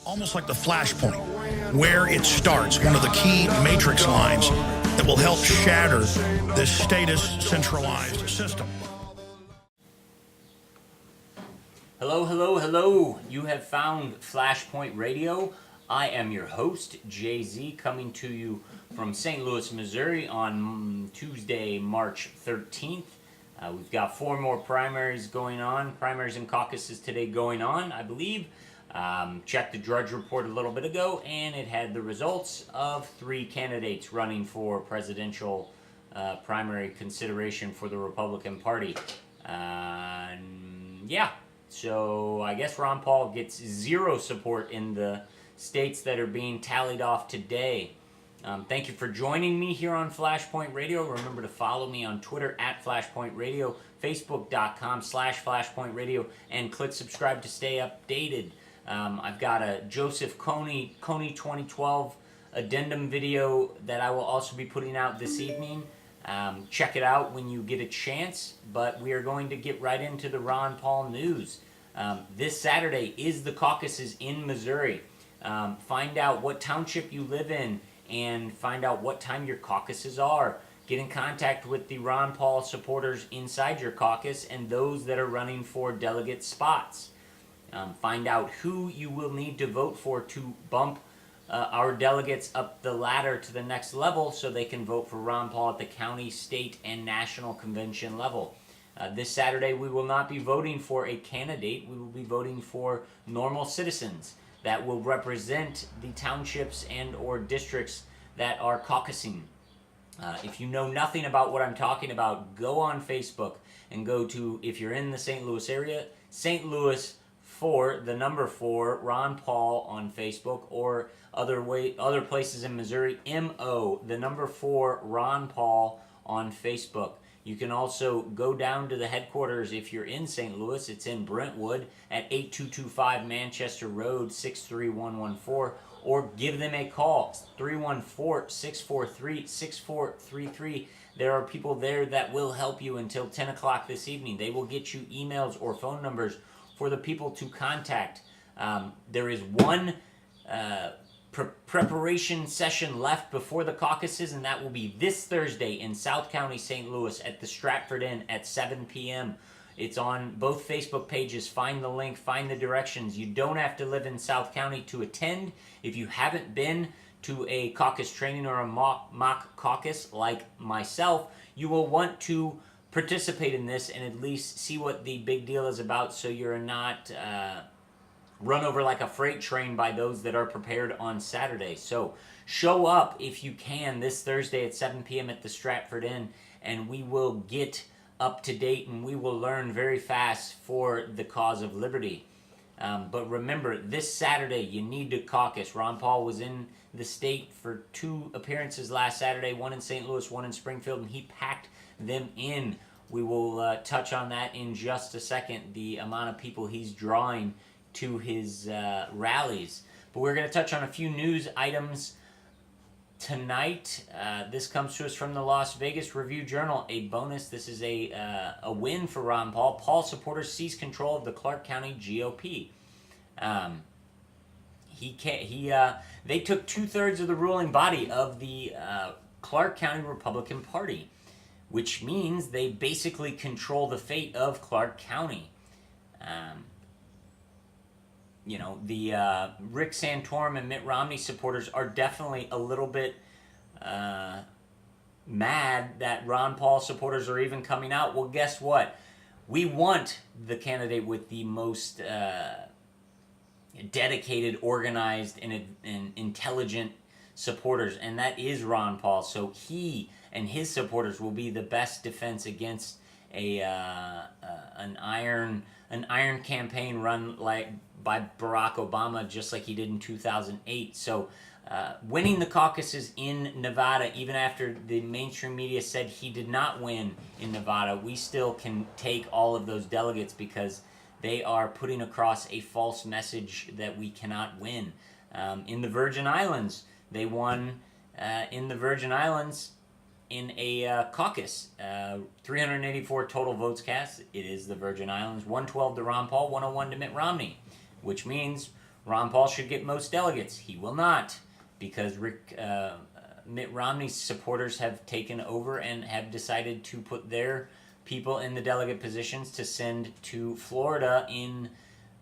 almost like the Flashpoint, where it starts, one of the key matrix lines that will help shatter this status centralized system. Hello, hello, hello. You have found Flashpoint Radio. I am your host, Jay-Z, coming to you from St. Louis, Missouri on Tuesday, March 13th. We've got 4 more primaries going on, primaries and caucuses today going on, I believe. Checked the Drudge Report a little bit ago, and it had the results of 3 candidates running for presidential primary consideration for the Republican Party. So I guess Ron Paul gets 0 support in the states that are being tallied off today. Thank you for joining me here on Flashpoint Radio. Remember to follow me on Twitter at Flashpoint Radio, Facebook.com/Flashpoint Radio, and click subscribe to stay updated. I've got a Joseph Kony 2012 addendum video that I will also be putting out this evening. Check it out when you get a chance, but we are going to get right into the Ron Paul news. This Saturday is the caucuses in Missouri. Find out what township you live in and find out what time your caucuses are. Get in contact with the Ron Paul supporters inside your caucus and those that are running for delegate spots. Find out who you will need to vote for to bump our delegates up the ladder to the next level so they can vote for Ron Paul at the county, state, and national convention level. This Saturday, we will not be voting for a candidate. We will be voting for normal citizens that will represent the townships and or districts that are caucusing. If you know nothing about what I'm talking about, go on Facebook and go to, if you're in the St. Louis area, St. Louis 4, the number 4, Ron Paul on Facebook, or other places in Missouri, MO, the number 4, Ron Paul on Facebook. You can also go down to the headquarters if you're in St. Louis. It's in Brentwood at 8225 Manchester Road, 63114, or give them a call, 314-643-6433. There are people there that will help you until 10 o'clock this evening. They will get you emails or phone numbers for the people to contact. There is one preparation session left before the caucuses, and that will be this Thursday in South County, St. Louis at the Stratford Inn at 7 p.m. It's on both Facebook pages. Find the link, find the directions. You don't have to live in South County to attend. If you haven't been to a caucus training or a mock caucus like myself, you will want to participate in this and at least see what the big deal is about so you're not run over like a freight train by those that are prepared on Saturday. So show up if you can this Thursday at 7 p.m. at the Stratford Inn, and we will get up to date and we will learn very fast for the cause of liberty. But remember, this Saturday you need to caucus. Ron Paul was in the state for 2 appearances last Saturday, one in St. Louis, one in Springfield, and he packed them in. We will touch on that in just a second, the amount of people he's drawing to his rallies. But we're going to touch on a few news items tonight. This comes to us from the Las Vegas Review-Journal, a bonus. This is a win for Ron Paul. Paul supporters seize control of the Clark County GOP. They took 2/3 of the ruling body of the Clark County Republican Party, which means they basically control the fate of Clark County. The Rick Santorum and Mitt Romney supporters are definitely a little bit mad that Ron Paul supporters are even coming out. Well, guess what? We want the candidate with the most dedicated, organized, and intelligent supporters, and that is Ron Paul. So he and his supporters will be the best defense against an iron campaign run by Barack Obama, just like he did in 2008. So winning the caucuses in Nevada, even after the mainstream media said he did not win in Nevada, we still can take all of those delegates because they are putting across a false message that we cannot win. In the Virgin Islands, they won in the Virgin Islands in a caucus. 384 total votes cast. It is the Virgin Islands. 112 to Ron Paul, 101 to Mitt Romney, which means Ron Paul should get most delegates. He will not, because Mitt Romney's supporters have taken over and have decided to put their people in the delegate positions to send to Florida in,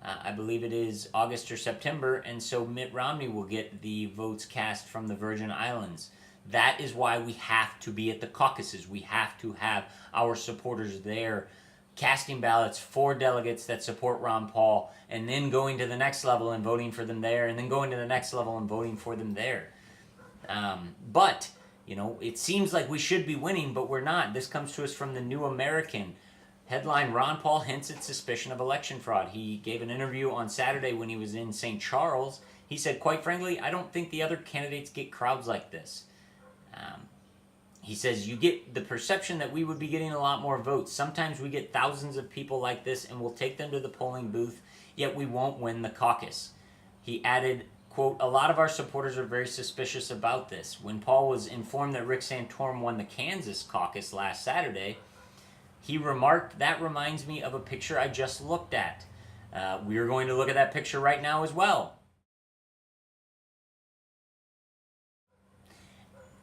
I believe it is August or September, and so Mitt Romney will get the votes cast from the Virgin Islands. That is why we have to be at the caucuses. We have to have our supporters there casting ballots for delegates that support Ron Paul, and then going to the next level and voting for them there, and then going to the next level and voting for them there. But, you know, it seems like we should be winning, but we're not. This comes to us from the New American. Headline, Ron Paul hints at suspicion of election fraud. He gave an interview on Saturday when he was in St. Charles. He said, quite frankly, I don't think the other candidates get crowds like this. He says, you get the perception that we would be getting a lot more votes. Sometimes we get thousands of people like this and we'll take them to the polling booth, yet we won't win the caucus. He added, quote, a lot of our supporters are very suspicious about this. When Paul was informed that Rick Santorum won the Kansas caucus last Saturday, he remarked, that reminds me of a picture I just looked at. We are going to look at that picture right now as well.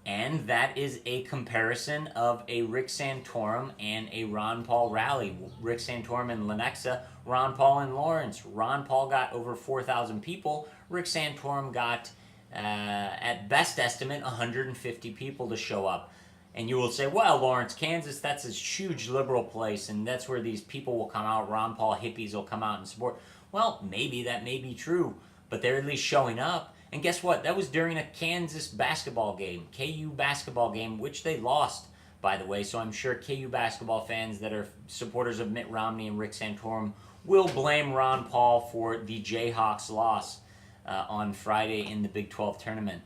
And that is a comparison of a Rick Santorum and a Ron Paul rally. Rick Santorum in Lenexa, Ron Paul in Lawrence. Ron Paul got over 4,000 people. Rick Santorum got, at best estimate, 150 people to show up. And you will say, well, Lawrence, Kansas, that's a huge liberal place, and that's where these people will come out. Ron Paul hippies will come out and support. Well, maybe that may be true, but they're at least showing up. And guess what? That was during a Kansas basketball game, KU basketball game, which they lost, by the way. So I'm sure KU basketball fans that are supporters of Mitt Romney and Rick Santorum will blame Ron Paul for the Jayhawks' loss on Friday in the Big 12 tournament.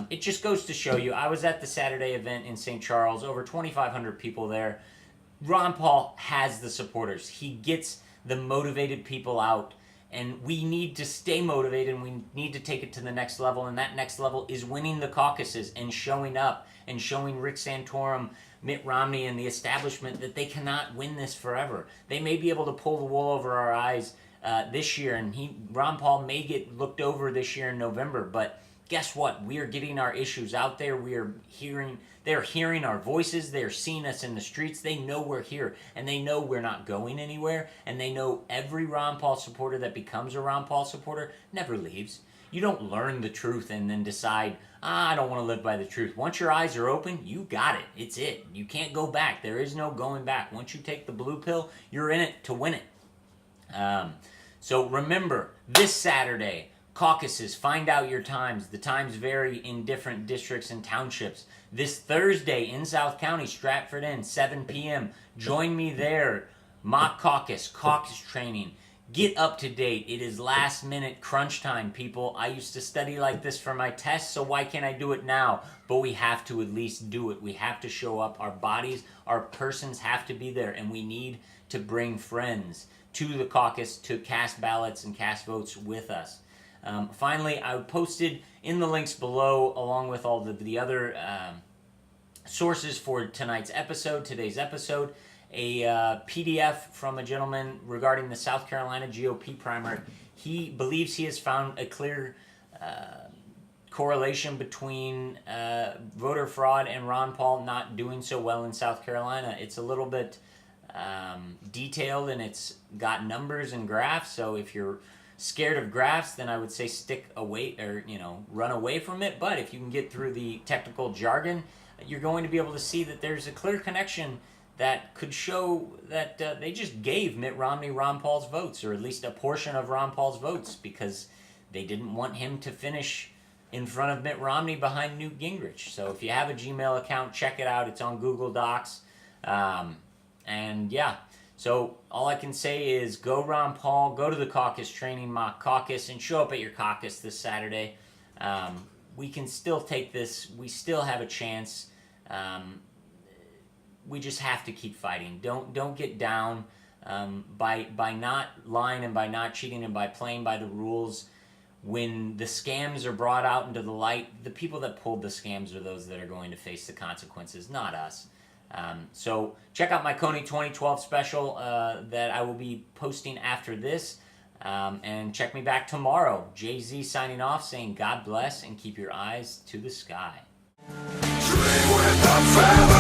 It just goes to show you, I was at the Saturday event in St. Charles, over 2,500 people there. Ron Paul has the supporters. He gets the motivated people out. And we need to stay motivated, and we need to take it to the next level, and that next level is winning the caucuses and showing up and showing Rick Santorum, Mitt Romney, and the establishment that they cannot win this forever. They may be able to pull the wool over our eyes this year, and Ron Paul may get looked over this year in November, but guess what? We are getting our issues out there. They're hearing our voices. They're seeing us in the streets. They know we're here, and they know we're not going anywhere, and they know every Ron Paul supporter that becomes a Ron Paul supporter never leaves. You don't learn the truth and then decide, I don't want to live by the truth. Once your eyes are open, you got it. It's it. You can't go back. There is no going back. Once you take the blue pill, you're in it to win it. So remember, this Saturday, caucuses, find out your times. The times vary in different districts and townships. This Thursday in South County, Stratford Inn, 7 p.m. Join me there. Mock caucus training. Get up to date. It is last minute crunch time, people. I used to study like this for my tests, so why can't I do it now? But we have to at least do it. We have to show up. Our bodies, our persons have to be there, and we need to bring friends to the caucus to cast ballots and cast votes with us. Finally, I posted in the links below, along with all the other sources for today's episode, a PDF from a gentleman regarding the South Carolina GOP primary. He believes he has found a clear correlation between voter fraud and Ron Paul not doing so well in South Carolina. It's a little bit detailed, and it's got numbers and graphs, so if you're scared of graphs, then I would say stick away, or run away from it. But if you can get through the technical jargon, you're going to be able to see that there's a clear connection that could show that they just gave Mitt Romney Ron Paul's votes, or at least a portion of Ron Paul's votes, because they didn't want him to finish in front of Mitt Romney behind Newt Gingrich. So if you have a Gmail account, check it out. It's on Google Docs. And yeah. So all I can say is go Ron Paul, go to the caucus training, mock caucus, and show up at your caucus this Saturday. We can still take this. We still have a chance. We just have to keep fighting. Don't get down by not lying and by not cheating and by playing by the rules. When the scams are brought out into the light, the people that pulled the scams are those that are going to face the consequences, not us. So check out my Coney 2012 special that I will be posting after this. And check me back tomorrow. Jay-Z signing off, saying God bless and keep your eyes to the sky. Dream with the feather.